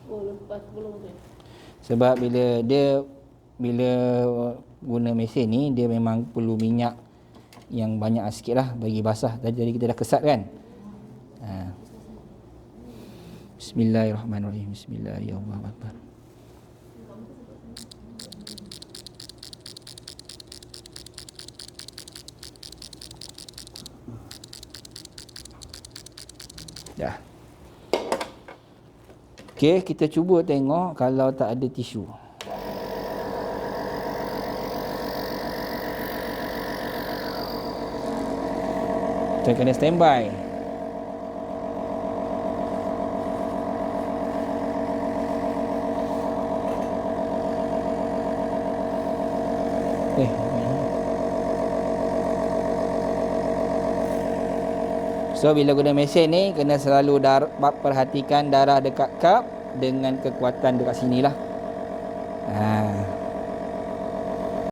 Oh, lepas belum tu. Sebab bila guna mesin ni, dia memang perlu minyak yang banyak sikit lah bagi basah. Tadi kita dah kesat kan. Bismillahirrahmanirrahim. Bismillahirrahmanirrahim. Dah. Okey, kita cuba tengok kalau tak ada tisu. Kita kena standby. So bila guna mesin ni, kena selalu perhatikan darah dekat kap dengan kekuatan dekat sini lah.